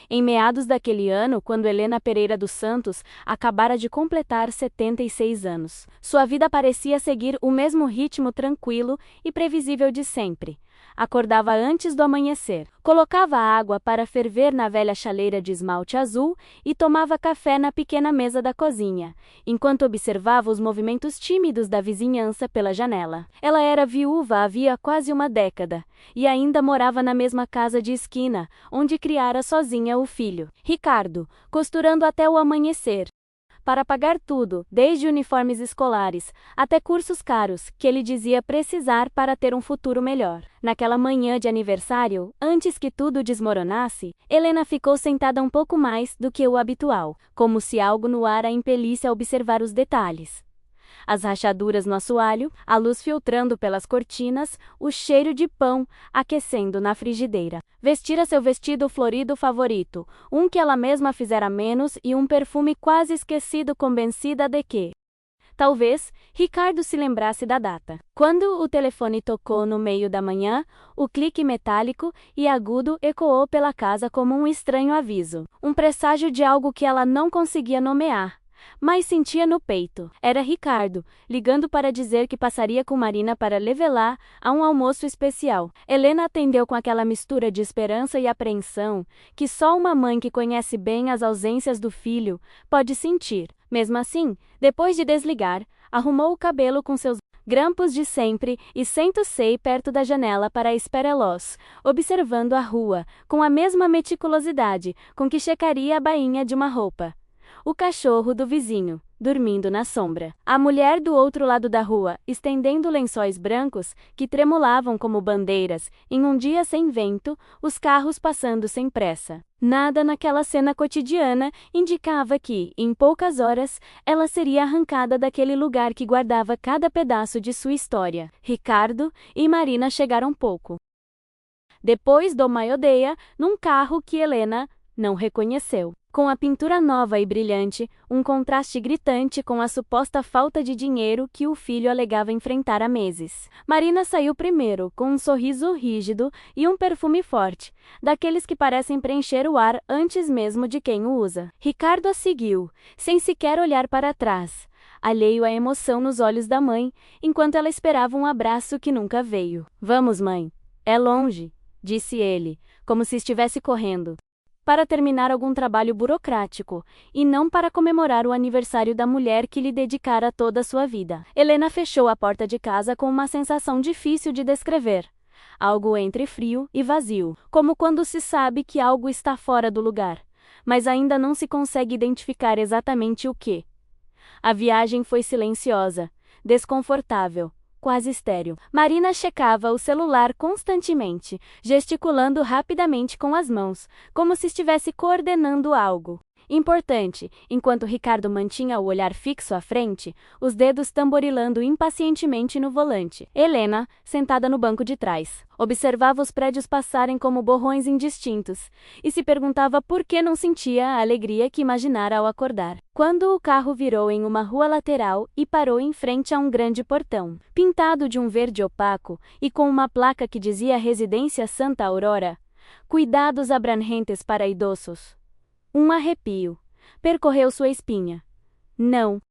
em meados daquele ano, quando Helena Pereira dos Santos acabara de completar 76 anos. Sua vida parecia seguir o mesmo ritmo tranquilo e previsível de sempre. Acordava antes do amanhecer, colocava água para ferver na velha chaleira de esmalte azul e tomava café na pequena mesa da cozinha, enquanto observava os movimentos tímidos da vizinhança pela janela. Ela era viúva havia quase uma década e ainda morava na mesma casa de esquina, onde criara sozinha o filho, Ricardo, costurando até o amanhecer, para pagar tudo, desde uniformes escolares até cursos caros, que ele dizia precisar para ter um futuro melhor. Naquela manhã de aniversário, antes que tudo desmoronasse, Helena ficou sentada um pouco mais do que o habitual, como se algo no ar a impelisse a observar os detalhes. As rachaduras no assoalho, a luz filtrando pelas cortinas, o cheiro de pão aquecendo na frigideira. Vestira seu vestido florido favorito, um que ela mesma fizera menos e um perfume quase esquecido, convencida de que talvez Ricardo se lembrasse da data. Quando o telefone tocou no meio da manhã, o clique metálico e agudo ecoou pela casa como um estranho aviso, um presságio de algo que ela não conseguia nomear, mas sentia no peito. Era Ricardo, ligando para dizer que passaria com Marina para levá-la a um almoço especial. Helena atendeu com aquela mistura de esperança e apreensão que só uma mãe que conhece bem as ausências do filho pode sentir. Mesmo assim, depois de desligar, arrumou o cabelo com seus grampos de sempre e sentou-se perto da janela para a espera-los, observando a rua, com a mesma meticulosidade com que checaria a bainha de uma roupa. O cachorro do vizinho, dormindo na sombra. A mulher do outro lado da rua, estendendo lençóis brancos que tremulavam como bandeiras, em um dia sem vento, os carros passando sem pressa. Nada naquela cena cotidiana indicava que, em poucas horas, ela seria arrancada daquele lugar que guardava cada pedaço de sua história. Ricardo e Marina chegaram pouco depois do meio-dia, num carro que Helena não reconheceu. Com a pintura nova e brilhante, um contraste gritante com a suposta falta de dinheiro que o filho alegava enfrentar há meses. Marina saiu primeiro, com um sorriso rígido e um perfume forte, daqueles que parecem preencher o ar antes mesmo de quem o usa. Ricardo a seguiu, sem sequer olhar para trás, alheio à emoção nos olhos da mãe, enquanto ela esperava um abraço que nunca veio. "Vamos, mãe. É longe", disse ele, como se estivesse correndo para terminar algum trabalho burocrático, e não para comemorar o aniversário da mulher que lhe dedicara toda a sua vida. Helena fechou a porta de casa com uma sensação difícil de descrever. Algo entre frio e vazio, como quando se sabe que algo está fora do lugar, mas ainda não se consegue identificar exatamente o que. A viagem foi silenciosa, desconfortável, quase estéril. Marina checava o celular constantemente, gesticulando rapidamente com as mãos, como se estivesse coordenando algo importante, enquanto Ricardo mantinha o olhar fixo à frente, os dedos tamborilando impacientemente no volante. Helena, sentada no banco de trás, observava os prédios passarem como borrões indistintos e se perguntava por que não sentia a alegria que imaginara ao acordar. Quando o carro virou em uma rua lateral e parou em frente a um grande portão, pintado de um verde opaco e com uma placa que dizia Residência Santa Aurora, cuidados abrangentes para idosos. Um arrepio percorreu sua espinha. Não.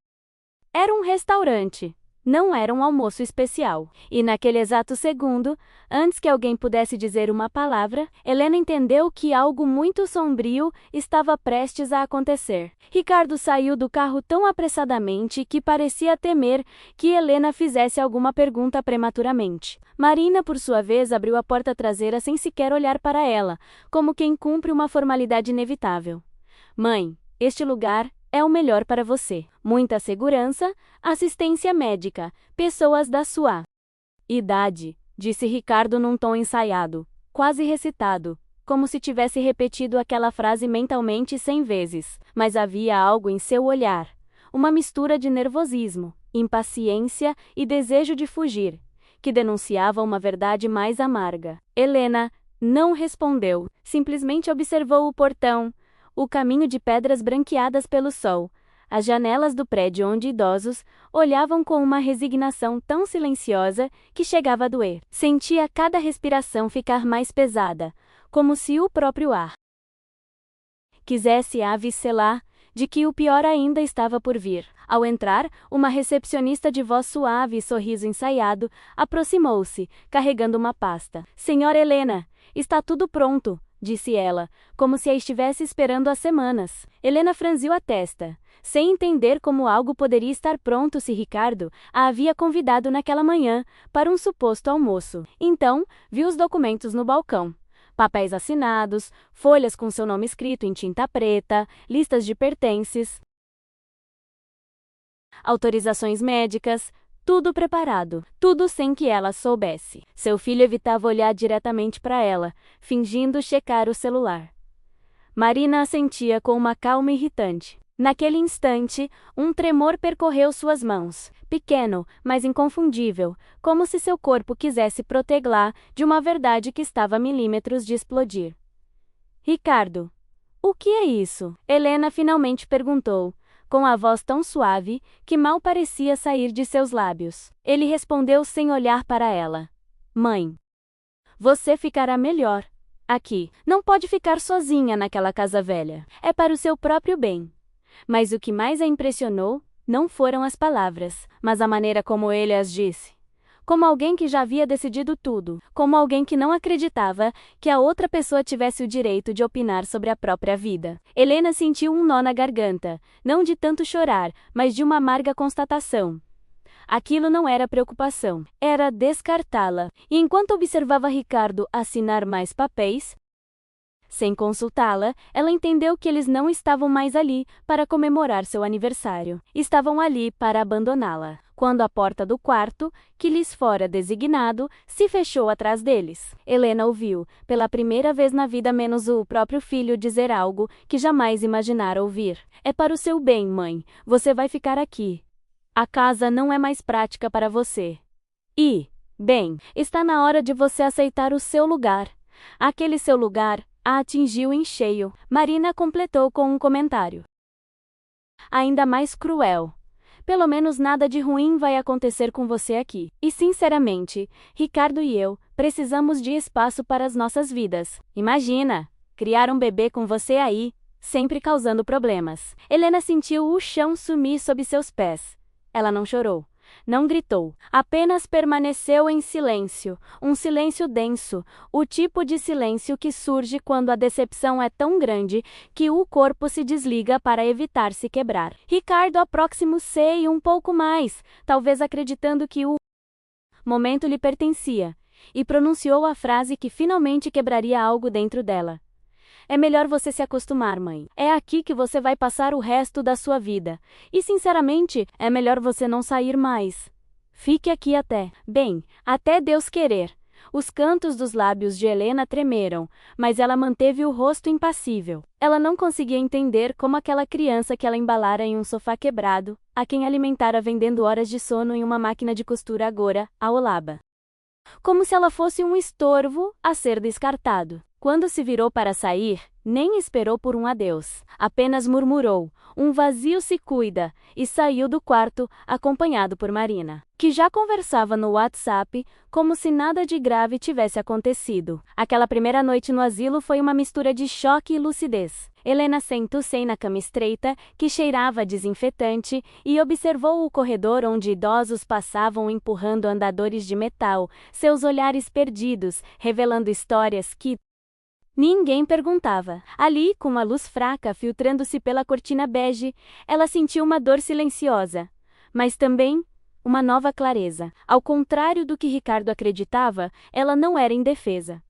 Era um restaurante. Não era um almoço especial. E naquele exato segundo, antes que alguém pudesse dizer uma palavra, Helena entendeu que algo muito sombrio estava prestes a acontecer. Ricardo saiu do carro tão apressadamente que parecia temer que Helena fizesse alguma pergunta prematuramente. Marina, por sua vez, abriu a porta traseira sem sequer olhar para ela, como quem cumpre uma formalidade inevitável. "Mãe, este lugar é o melhor para você. Muita segurança, assistência médica, pessoas da sua idade", disse Ricardo num tom ensaiado, quase recitado, como se tivesse repetido aquela frase mentalmente 100 vezes. Mas havia algo em seu olhar, uma mistura de nervosismo, impaciência e desejo de fugir, que denunciava uma verdade mais amarga. Helena não respondeu, simplesmente observou o portão, o caminho de pedras branqueadas pelo sol, as janelas do prédio onde idosos olhavam com uma resignação tão silenciosa que chegava a doer. Sentia cada respiração ficar mais pesada, como se o próprio ar quisesse avisá-la de que o pior ainda estava por vir. Ao entrar, uma recepcionista de voz suave e sorriso ensaiado aproximou-se, carregando uma pasta. Senhora Helena, está tudo pronto, disse ela, como se a estivesse esperando há semanas. Helena franziu a testa, sem entender como algo poderia estar pronto se Ricardo a havia convidado naquela manhã para um suposto almoço. Então, viu os documentos no balcão. Papéis assinados, folhas com seu nome escrito em tinta preta, listas de pertences, autorizações médicas, tudo preparado, tudo sem que ela soubesse. Seu filho evitava olhar diretamente para ela, fingindo checar o celular. Marina assentia com uma calma irritante. Naquele instante, um tremor percorreu suas mãos, pequeno, mas inconfundível, como se seu corpo quisesse protegê-la de uma verdade que estava a milímetros de explodir. Ricardo, o que é isso? Helena finalmente perguntou, com a voz tão suave que mal parecia sair de seus lábios. Ele respondeu sem olhar para ela. Mãe, você ficará melhor aqui. Não pode ficar sozinha naquela casa velha. É para o seu próprio bem. Mas o que mais a impressionou não foram as palavras, mas a maneira como ele as disse. Como alguém que já havia decidido tudo, como alguém que não acreditava que a outra pessoa tivesse o direito de opinar sobre a própria vida. Helena sentiu um nó na garganta, não de tanto chorar, mas de uma amarga constatação. Aquilo não era preocupação, era descartá-la. E enquanto observava Ricardo assinar mais papéis, sem consultá-la, ela entendeu que eles não estavam mais ali para comemorar seu aniversário. Estavam ali para abandoná-la. Quando a porta do quarto, que lhes fora designado, se fechou atrás deles, Helena ouviu, pela primeira vez na vida menos o próprio filho dizer algo que jamais imaginara ouvir. É para o seu bem, mãe. Você vai ficar aqui. A casa não é mais prática para você. E, bem, está na hora de você aceitar o seu lugar. Aquele seu lugar a atingiu em cheio. Marina completou com um comentário ainda mais cruel. Pelo menos nada de ruim vai acontecer com você aqui. E sinceramente, Ricardo e eu precisamos de espaço para as nossas vidas. Imagina, criar um bebê com você aí, sempre causando problemas. Helena sentiu o chão sumir sob seus pés. Ela não chorou. Não gritou, apenas permaneceu em silêncio, um silêncio denso, o tipo de silêncio que surge quando a decepção é tão grande que o corpo se desliga para evitar se quebrar. Ricardo aproximou-se um pouco mais, talvez acreditando que o momento lhe pertencia, e pronunciou a frase que finalmente quebraria algo dentro dela. É melhor você se acostumar, mãe. É aqui que você vai passar o resto da sua vida. E, sinceramente, é melhor você não sair mais. Fique aqui até Deus querer. Os cantos dos lábios de Helena tremeram, mas ela manteve o rosto impassível. Ela não conseguia entender como aquela criança que ela embalara em um sofá quebrado, a quem alimentara vendendo horas de sono em uma máquina de costura agora, a olaba. Como se ela fosse um estorvo a ser descartado. Quando se virou para sair, nem esperou por um adeus. Apenas murmurou, um vazio se cuida, e saiu do quarto, acompanhado por Marina, que já conversava no WhatsApp, como se nada de grave tivesse acontecido. Aquela primeira noite no asilo foi uma mistura de choque e lucidez. Helena sentou-se na cama estreita, que cheirava a desinfetante, e observou o corredor onde idosos passavam empurrando andadores de metal, seus olhares perdidos, revelando histórias que ninguém perguntava. Ali, com a luz fraca filtrando-se pela cortina bege, ela sentiu uma dor silenciosa, mas também uma nova clareza. Ao contrário do que Ricardo acreditava, ela não era indefesa.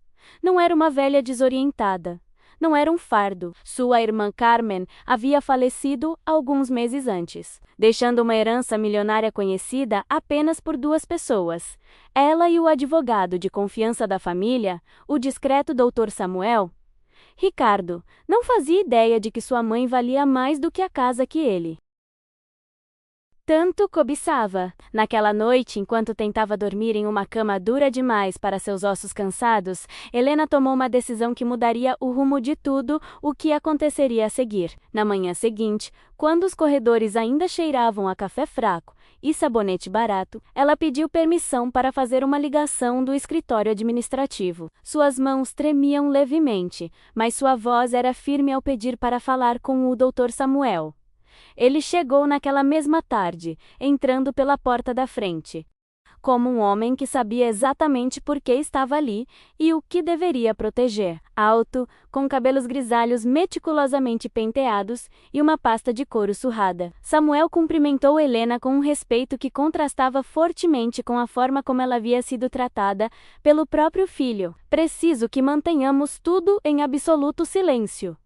Não era uma velha desorientada. Não era um fardo. Sua irmã Carmen havia falecido alguns meses antes, deixando uma herança milionária conhecida apenas por 2 pessoas. Ela e o advogado de confiança da família, o discreto Dr. Samuel. Ricardo não fazia ideia de que sua mãe valia mais do que a casa que ele tanto cobiçava. Naquela noite, enquanto tentava dormir em uma cama dura demais para seus ossos cansados, Helena tomou uma decisão que mudaria o rumo de tudo o que aconteceria a seguir. Na manhã seguinte, quando os corredores ainda cheiravam a café fraco e sabonete barato, ela pediu permissão para fazer uma ligação do escritório administrativo. Suas mãos tremiam levemente, mas sua voz era firme ao pedir para falar com o Dr. Samuel. Ele chegou naquela mesma tarde, entrando pela porta da frente, como um homem que sabia exatamente por que estava ali e o que deveria proteger. Alto, com cabelos grisalhos meticulosamente penteados e uma pasta de couro surrada. Samuel cumprimentou Helena com um respeito que contrastava fortemente com a forma como ela havia sido tratada pelo próprio filho. "Preciso que mantenhamos tudo em absoluto silêncio",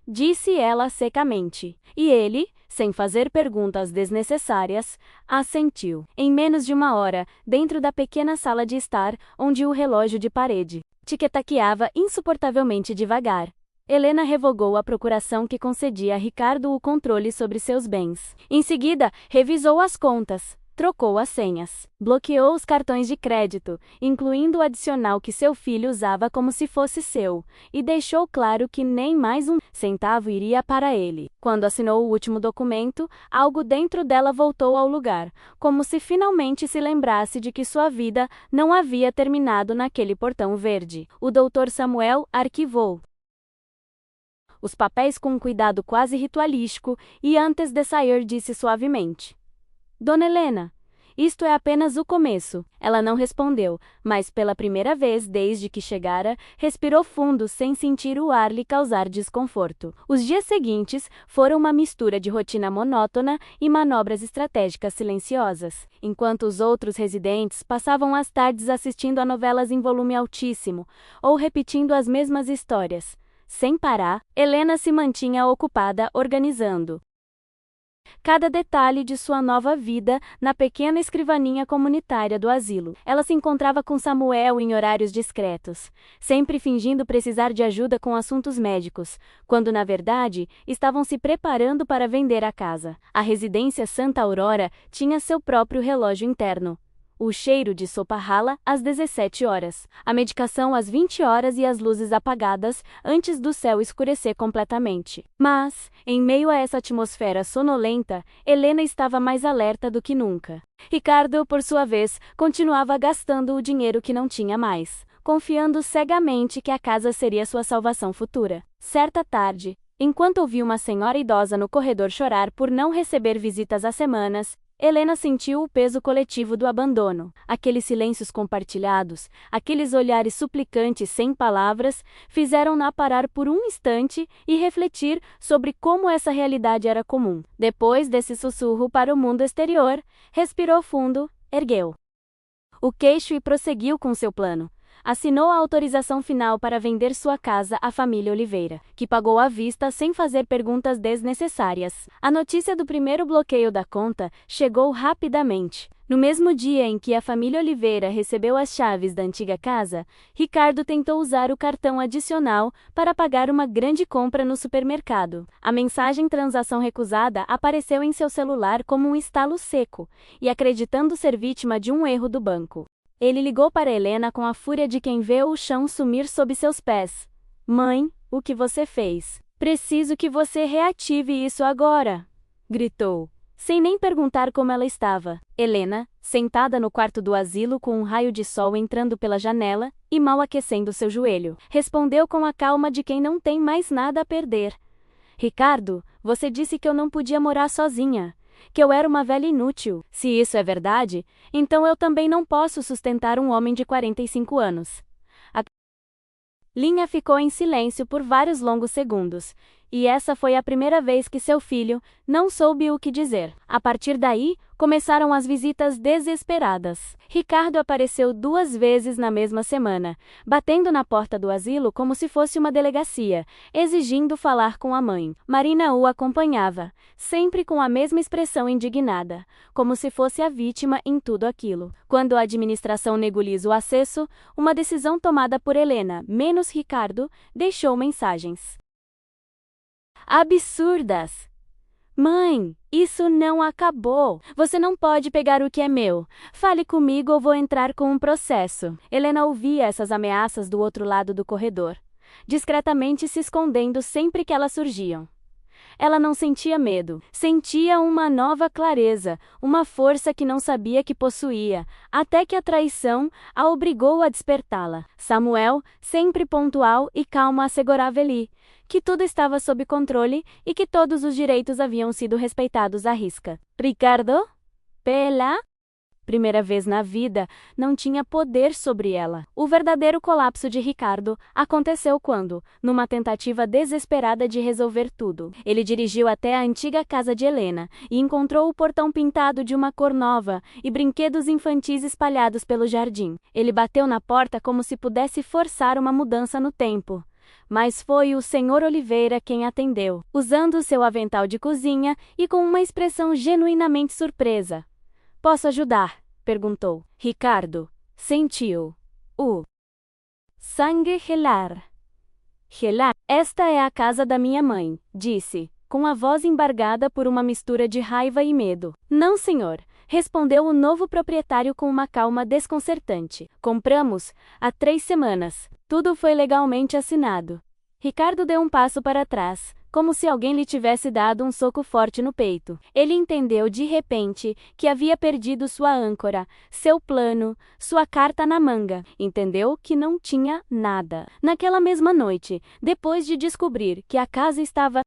disse ela secamente. E ele, sem fazer perguntas desnecessárias, assentiu. Em menos de uma hora, dentro da pequena sala de estar, onde o relógio de parede tiquetaqueava insuportavelmente devagar, Helena revogou a procuração que concedia a Ricardo o controle sobre seus bens. Em seguida, revisou as contas, trocou as senhas, bloqueou os cartões de crédito, incluindo o adicional que seu filho usava como se fosse seu, e deixou claro que nem mais um centavo iria para ele. Quando assinou o último documento, algo dentro dela voltou ao lugar, como se finalmente se lembrasse de que sua vida não havia terminado naquele portão verde. O Dr. Samuel arquivou os papéis com um cuidado quase ritualístico e antes de sair disse suavemente: "Dona Helena, isto é apenas o começo." Ela não respondeu, mas pela primeira vez desde que chegara, respirou fundo sem sentir o ar lhe causar desconforto. Os dias seguintes foram uma mistura de rotina monótona e manobras estratégicas silenciosas. Enquanto os outros residentes passavam as tardes assistindo a novelas em volume altíssimo, ou repetindo as mesmas histórias, sem parar, Helena se mantinha ocupada organizando cada detalhe de sua nova vida na pequena escrivaninha comunitária do asilo. Ela se encontrava com Samuel em horários discretos, sempre fingindo precisar de ajuda com assuntos médicos, quando na verdade estavam se preparando para vender a casa. A residência Santa Aurora tinha seu próprio relógio interno. O cheiro de sopa rala às 17 horas, a medicação às 20 horas e as luzes apagadas antes do céu escurecer completamente. Mas, em meio a essa atmosfera sonolenta, Helena estava mais alerta do que nunca. Ricardo, por sua vez, continuava gastando o dinheiro que não tinha mais, confiando cegamente que a casa seria sua salvação futura. Certa tarde, enquanto ouvia uma senhora idosa no corredor chorar por não receber visitas há semanas, Helena sentiu o peso coletivo do abandono. Aqueles silêncios compartilhados, aqueles olhares suplicantes sem palavras, fizeram-na parar por um instante e refletir sobre como essa realidade era comum. Depois desse sussurro para o mundo exterior, respirou fundo, ergueu o queixo e prosseguiu com seu plano. Assinou a autorização final para vender sua casa à família Oliveira, que pagou à vista sem fazer perguntas desnecessárias. A notícia do primeiro bloqueio da conta chegou rapidamente. No mesmo dia em que a família Oliveira recebeu as chaves da antiga casa, Ricardo tentou usar o cartão adicional para pagar uma grande compra no supermercado. A mensagem "transação recusada" apareceu em seu celular como um estalo seco, e acreditando ser vítima de um erro do banco. Ele ligou para Helena com a fúria de quem vê o chão sumir sob seus pés. "Mãe, o que você fez? Preciso que você reative isso agora!" gritou, sem nem perguntar como ela estava. Helena, sentada no quarto do asilo com um raio de sol entrando pela janela e mal aquecendo seu joelho, respondeu com a calma de quem não tem mais nada a perder. "Ricardo, você disse que eu não podia morar sozinha, que eu era uma velha inútil. Se isso é verdade, então eu também não posso sustentar um homem de 45 anos. A linha ficou em silêncio por vários longos segundos, e essa foi a primeira vez que seu filho não soube o que dizer. A partir daí, começaram as visitas desesperadas. Ricardo apareceu 2 vezes na mesma semana, batendo na porta do asilo como se fosse uma delegacia, exigindo falar com a mãe. Marina o acompanhava, sempre com a mesma expressão indignada, como se fosse a vítima em tudo aquilo. Quando a administração nebuliza o acesso, uma decisão tomada por Helena, menos Ricardo, deixou mensagens absurdas. Mãe, isso não acabou. Você não pode pegar o que é meu. Fale comigo ou vou entrar com um processo. Helena ouvia essas ameaças do outro lado do corredor, discretamente se escondendo sempre que elas surgiam. Ela não sentia medo, sentia uma nova clareza, uma força que não sabia que possuía, até que a traição a obrigou a despertá-la. Samuel, sempre pontual e calmo, assegurava Eli que tudo estava sob controle e que todos os direitos haviam sido respeitados à risca. Ricardo? Pela primeira vez na vida, não tinha poder sobre ela. O verdadeiro colapso de Ricardo aconteceu quando, numa tentativa desesperada de resolver tudo, ele dirigiu até a antiga casa de Helena e encontrou o portão pintado de uma cor nova e brinquedos infantis espalhados pelo jardim. Ele bateu na porta como se pudesse forçar uma mudança no tempo. Mas foi o Sr. Oliveira quem atendeu, usando seu avental de cozinha e com uma expressão genuinamente surpresa. Posso ajudar? Perguntou. Ricardo sentiu o sangue gelar. Gelar. Esta é a casa da minha mãe, disse, com a voz embargada por uma mistura de raiva e medo. Não, senhor, respondeu o novo proprietário com uma calma desconcertante. Compramos há 3 semanas. Tudo foi legalmente assinado. Ricardo deu um passo para trás, como se alguém lhe tivesse dado um soco forte no peito. Ele entendeu de repente que havia perdido sua âncora, seu plano, sua carta na manga. Entendeu que não tinha nada. Naquela mesma noite, depois de descobrir que a casa estava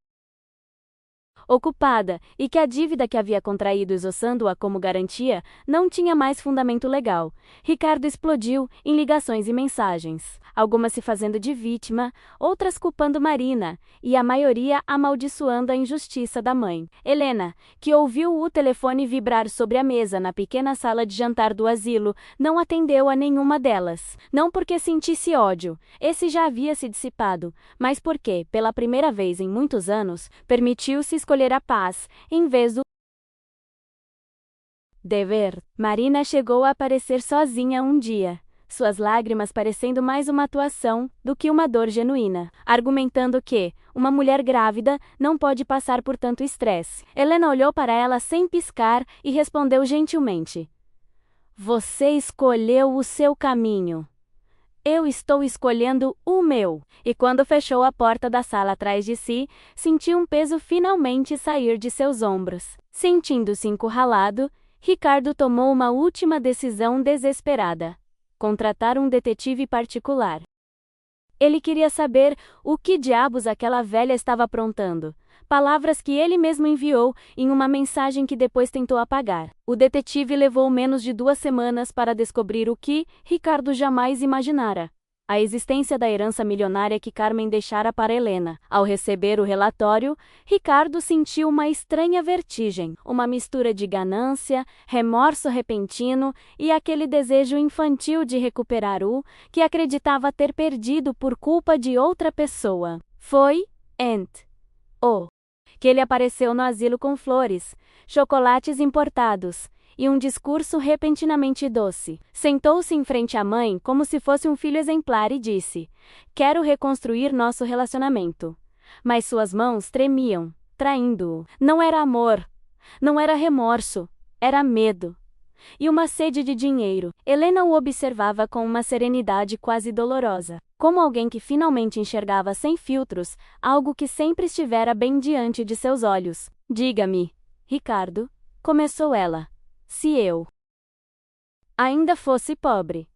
ocupada e que a dívida que havia contraído esboçando-a como garantia não tinha mais fundamento legal, Ricardo explodiu em ligações e mensagens, algumas se fazendo de vítima, outras culpando Marina, e a maioria amaldiçoando a injustiça da mãe. Helena, que ouviu o telefone vibrar sobre a mesa na pequena sala de jantar do asilo, não atendeu a nenhuma delas. Não porque sentisse ódio, esse já havia se dissipado, mas porque, pela primeira vez em muitos anos, permitiu-se escolher a paz, em vez do dever. Marina chegou a aparecer sozinha um dia, suas lágrimas parecendo mais uma atuação do que uma dor genuína, argumentando que uma mulher grávida não pode passar por tanto estresse. Helena olhou para ela sem piscar e respondeu gentilmente: Você escolheu o seu caminho. Eu estou escolhendo o meu. E quando fechou a porta da sala atrás de si, sentiu um peso finalmente sair de seus ombros. Sentindo-se encurralado, Ricardo tomou uma última decisão desesperada: contratar um detetive particular. Ele queria saber o que diabos aquela velha estava aprontando. Palavras que ele mesmo enviou em uma mensagem que depois tentou apagar. O detetive levou menos de 2 semanas para descobrir o que Ricardo jamais imaginara: a existência da herança milionária que Carmen deixara para Helena. Ao receber o relatório, Ricardo sentiu uma estranha vertigem, uma mistura de ganância, remorso repentino e aquele desejo infantil de recuperar o que acreditava ter perdido por culpa de outra pessoa. Foi que ele apareceu no asilo com flores, chocolates importados e um discurso repentinamente doce. Sentou-se em frente à mãe como se fosse um filho exemplar e disse: Quero reconstruir nosso relacionamento. Mas suas mãos tremiam, traindo-o. Não era amor, não era remorso, era medo. E uma sede de dinheiro. Helena o observava com uma serenidade quase dolorosa, como alguém que finalmente enxergava sem filtros algo que sempre estivera bem diante de seus olhos. Diga-me, Ricardo, começou ela, se eu ainda fosse pobre,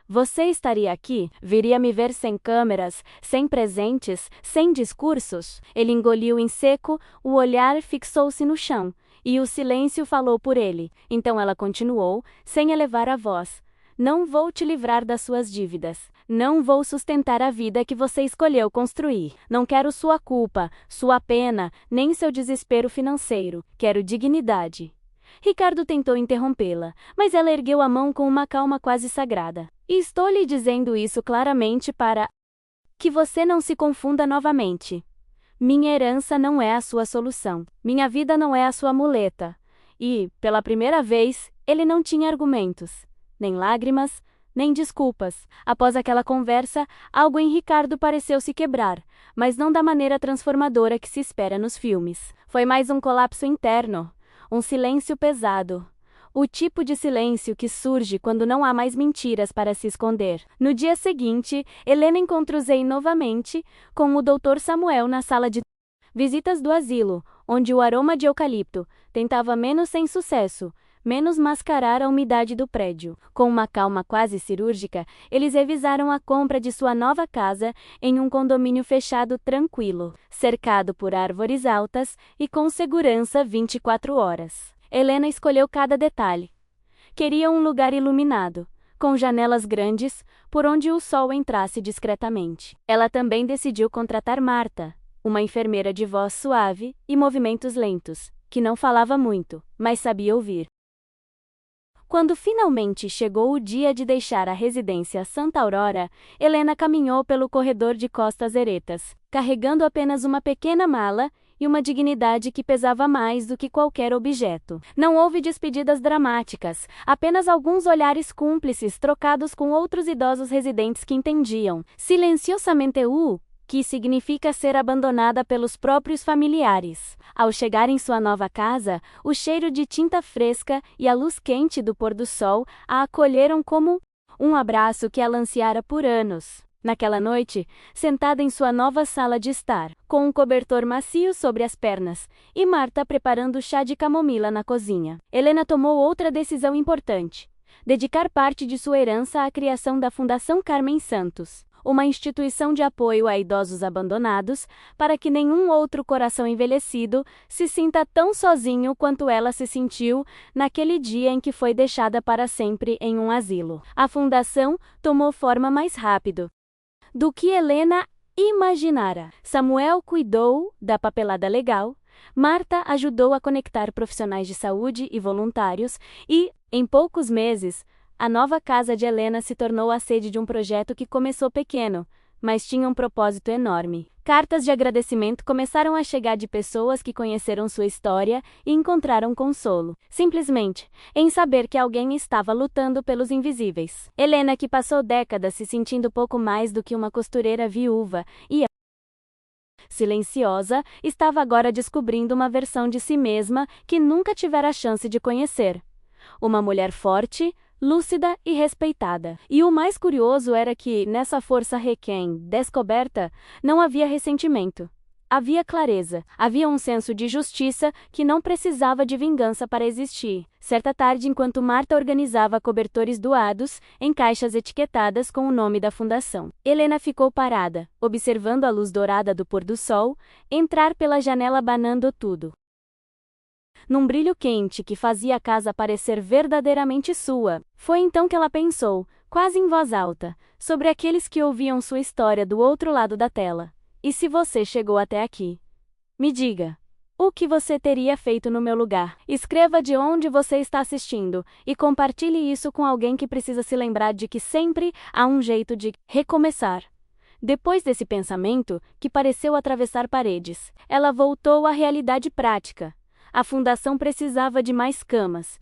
você estaria aqui? Viria me ver sem câmeras, sem presentes, sem discursos? Ele engoliu em seco, o olhar fixou-se no chão, e o silêncio falou por ele. Então ela continuou, sem elevar a voz: Não vou te livrar das suas dívidas. Não vou sustentar a vida que você escolheu construir. Não quero sua culpa, sua pena, nem seu desespero financeiro. Quero dignidade. Ricardo tentou interrompê-la, mas ela ergueu a mão com uma calma quase sagrada. E estou lhe dizendo isso claramente para que você não se confunda novamente. Minha herança não é a sua solução. Minha vida não é a sua muleta. E, pela primeira vez, ele não tinha argumentos, nem lágrimas, nem desculpas. Após aquela conversa, algo em Ricardo pareceu se quebrar, mas não da maneira transformadora que se espera nos filmes. Foi mais um colapso interno, um silêncio pesado. O tipo de silêncio que surge quando não há mais mentiras para se esconder. No dia seguinte, Helena encontrou Zane novamente, com o Dr. Samuel na sala de visitas do asilo, onde o aroma de eucalipto tentava menos sem sucesso, menos mascarar a umidade do prédio. Com uma calma quase cirúrgica, eles revisaram a compra de sua nova casa em um condomínio fechado tranquilo, cercado por árvores altas e com segurança 24 horas. Helena escolheu cada detalhe. Queria um lugar iluminado, com janelas grandes, por onde o sol entrasse discretamente. Ela também decidiu contratar Marta, uma enfermeira de voz suave e movimentos lentos, que não falava muito, mas sabia ouvir. Quando finalmente chegou o dia de deixar a residência Santa Aurora, Helena caminhou pelo corredor de costas eretas, carregando apenas uma pequena mala e uma dignidade que pesava mais do que qualquer objeto. Não houve despedidas dramáticas, apenas alguns olhares cúmplices trocados com outros idosos residentes que entendiam, silenciosamente que significa ser abandonada pelos próprios familiares. Ao chegar em sua nova casa, o cheiro de tinta fresca e a luz quente do pôr do sol a acolheram como um abraço que ela ansiara por anos. Naquela noite, sentada em sua nova sala de estar, com um cobertor macio sobre as pernas, e Marta preparando chá de camomila na cozinha, Helena tomou outra decisão importante: dedicar parte de sua herança à criação da Fundação Carmen Santos, uma instituição de apoio a idosos abandonados, para que nenhum outro coração envelhecido se sinta tão sozinho quanto ela se sentiu naquele dia em que foi deixada para sempre em um asilo. A fundação tomou forma mais rápido do que Helena imaginara. Samuel cuidou da papelada legal, Marta ajudou a conectar profissionais de saúde e voluntários e, em poucos meses, a nova casa de Helena se tornou a sede de um projeto que começou pequeno, mas tinha um propósito enorme. Cartas de agradecimento começaram a chegar de pessoas que conheceram sua história e encontraram consolo, simplesmente, em saber que alguém estava lutando pelos invisíveis. Helena, que passou décadas se sentindo pouco mais do que uma costureira viúva e silenciosa, estava agora descobrindo uma versão de si mesma que nunca tivera a chance de conhecer. Uma mulher forte, lúcida e respeitada. E o mais curioso era que, nessa força recém-descoberta, não havia ressentimento. Havia clareza, havia um senso de justiça que não precisava de vingança para existir. Certa tarde, enquanto Marta organizava cobertores doados, em caixas etiquetadas com o nome da fundação, Helena ficou parada, observando a luz dourada do pôr do sol entrar pela janela abanando tudo. Num brilho quente que fazia a casa parecer verdadeiramente sua. Foi então que ela pensou, quase em voz alta, sobre aqueles que ouviam sua história do outro lado da tela. E se você chegou até aqui? Me diga, o que você teria feito no meu lugar? Escreva de onde você está assistindo e compartilhe isso com alguém que precisa se lembrar de que sempre há um jeito de recomeçar. Depois desse pensamento, que pareceu atravessar paredes, ela voltou à realidade prática. A fundação precisava de mais camas,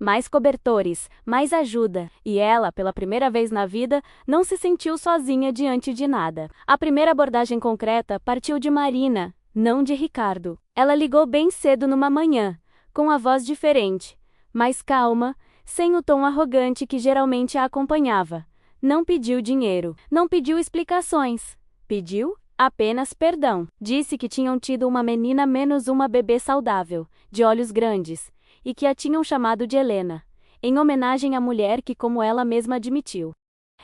mais cobertores, mais ajuda, e ela, pela primeira vez na vida, não se sentiu sozinha diante de nada. A primeira abordagem concreta partiu de Marina, não de Ricardo. Ela ligou bem cedo numa manhã, com a voz diferente, mais calma, sem o tom arrogante que geralmente a acompanhava. Não pediu dinheiro, não pediu explicações. Pediu apenas perdão. Disse que tinham tido uma menina menos uma bebê saudável, de olhos grandes, e que a tinham chamado de Helena, em homenagem à mulher que, como ela mesma admitiu,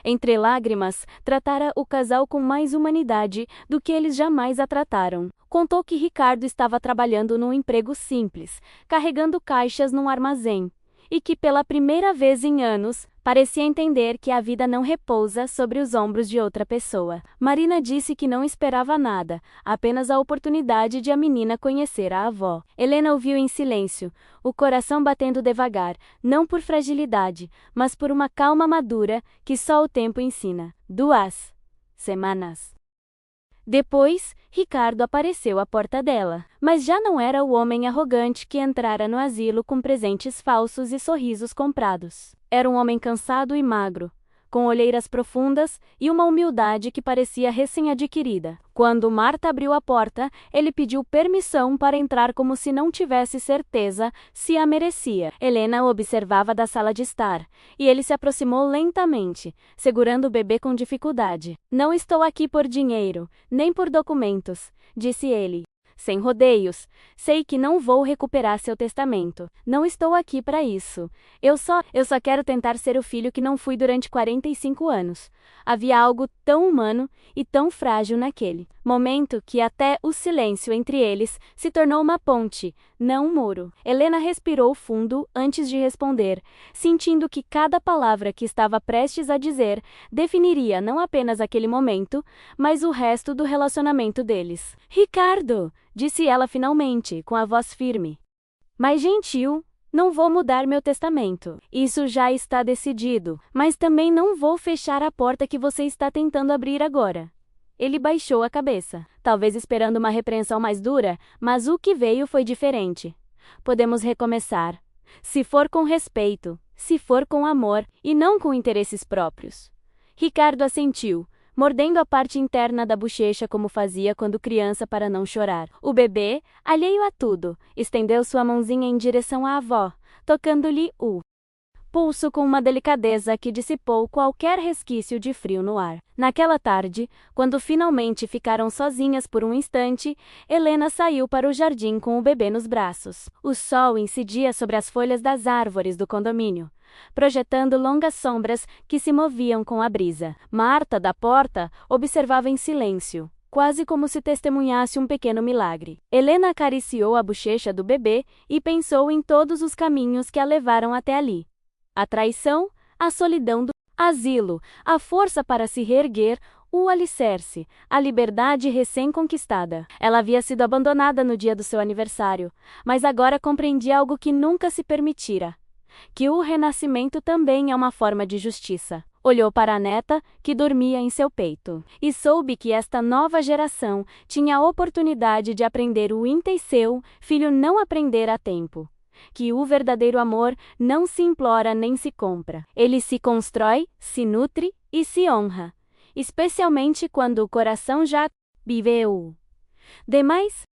entre lágrimas, tratara o casal com mais humanidade do que eles jamais a trataram. Contou que Ricardo estava trabalhando num emprego simples, carregando caixas num armazém, e que pela primeira vez em anos, parecia entender que a vida não repousa sobre os ombros de outra pessoa. Marina disse que não esperava nada, apenas a oportunidade de a menina conhecer a avó. Helena ouviu em silêncio, o coração batendo devagar, não por fragilidade, mas por uma calma madura que só o tempo ensina. 2 semanas Depois, Ricardo apareceu à porta dela. Mas já não era o homem arrogante que entrara no asilo com presentes falsos e sorrisos comprados. Era um homem cansado e magro, com olheiras profundas e uma humildade que parecia recém-adquirida. Quando Marta abriu a porta, ele pediu permissão para entrar como se não tivesse certeza se a merecia. Helena o observava da sala de estar, e ele se aproximou lentamente, segurando o bebê com dificuldade. "Não estou aqui por dinheiro, nem por documentos", disse ele. Sem rodeios, sei que não vou recuperar seu testamento. Não estou aqui para isso. Eu só quero tentar ser o filho que não fui durante 45 anos. Havia algo tão humano e tão frágil naquele momento que até o silêncio entre eles se tornou uma ponte, não um muro. Helena respirou fundo antes de responder, sentindo que cada palavra que estava prestes a dizer definiria não apenas aquele momento, mas o resto do relacionamento deles. "Ricardo", disse ela finalmente, com a voz firme, mas gentil, "não vou mudar meu testamento. Isso já está decidido, mas também não vou fechar a porta que você está tentando abrir agora." Ele baixou a cabeça, talvez esperando uma repreensão mais dura, mas o que veio foi diferente. "Podemos recomeçar. Se for com respeito, se for com amor, e não com interesses próprios." Ricardo assentiu, mordendo a parte interna da bochecha como fazia quando criança para não chorar. O bebê, alheio a tudo, estendeu sua mãozinha em direção à avó, tocando-lhe o pulso com uma delicadeza que dissipou qualquer resquício de frio no ar. Naquela tarde, quando finalmente ficaram sozinhas por um instante, Helena saiu para o jardim com o bebê nos braços. O sol incidia sobre as folhas das árvores do condomínio, projetando longas sombras que se moviam com a brisa. Marta, da porta, observava em silêncio, quase como se testemunhasse um pequeno milagre. Helena acariciou a bochecha do bebê e pensou em todos os caminhos que a levaram até ali. A traição, a solidão do asilo, a força para se reerguer, o alicerce, a liberdade recém-conquistada. Ela havia sido abandonada no dia do seu aniversário, mas agora compreendia algo que nunca se permitira: que o renascimento também é uma forma de justiça. Olhou para a neta, que dormia em seu peito, e soube que esta nova geração tinha a oportunidade de aprender o que seu filho não aprendera a tempo. Que o verdadeiro amor não se implora nem se compra. Ele se constrói, se nutre e se honra, especialmente quando o coração já viveu demais.